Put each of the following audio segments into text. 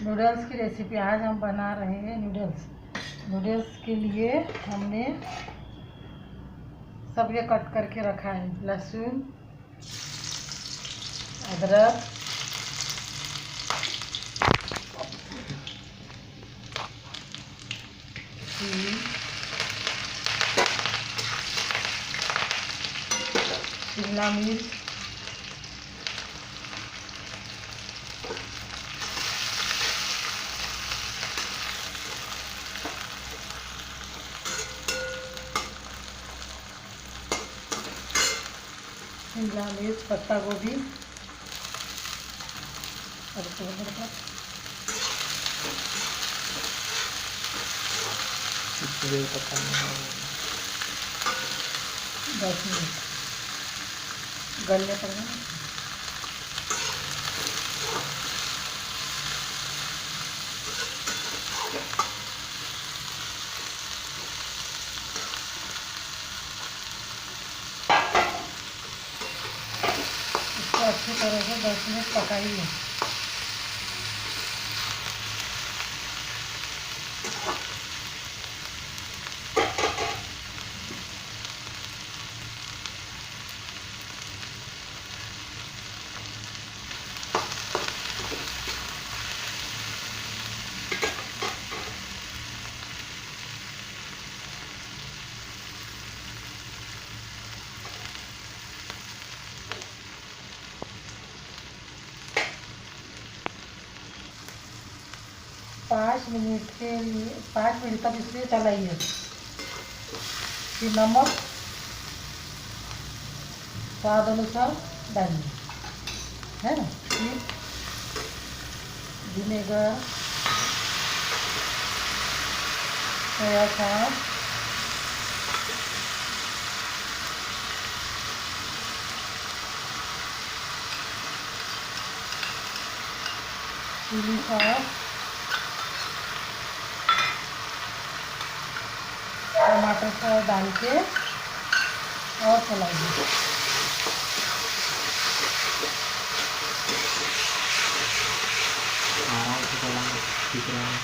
Noodles की recipe आज हम बना रहे हैं नूडल्स के लिए हमने सब ये कट करके रखा है। लहसुन, अदरक, शिमला मिर्च, पत्ता गोभी, दस मिनट गलने पड़ेगा। इसको अच्छी तरह से 10 मिनट पकाइए। पाँच मिनट तक इसलिए चलाइए। फिर नमक स्वाद अनुसार डालिए, है ना। फिर vinegar, soya sauce, chilli sauce, टमाटर सॉस डाल के और चलाइए। आराम से चलाना, ठीक रहेगा।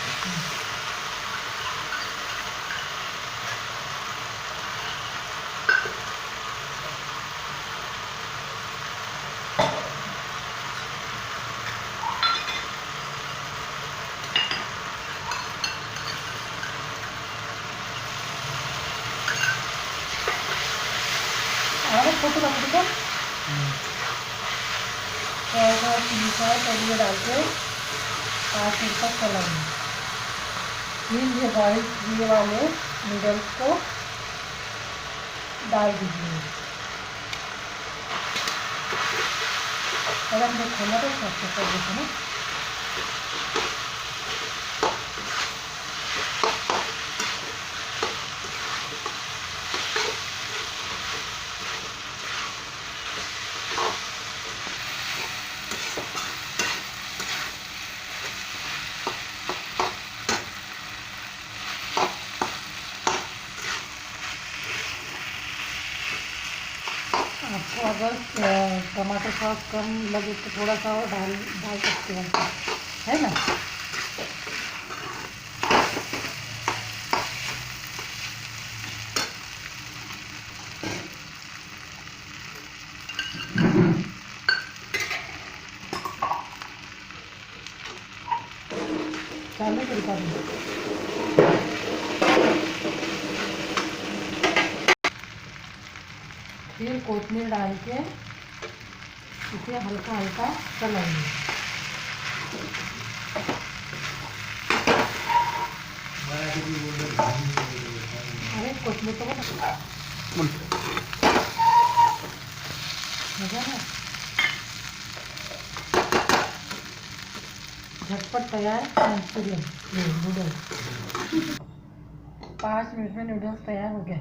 और फोटो रख दो चिली सॉस और ये डाल के 5 मिनट तक चलाएंगे। फिर ये बॉइल किए वाले नूडल्स को डाल दीजिए। अगर हमने खोला तो सबसे कर देते ना। आपको अगर टमाटर सॉस कम लगे तो थोड़ा सा और डाल सकते हैं, है ना। चालू कर फिर कोथिंबीर डाल के इसे हल्का हल्का चलाएंगे। अरे कोथिंबीर तो मजा है। झटपट तैयार मंचूरियन नूडल्स। 5 मिनट में नूडल्स तैयार हो गए।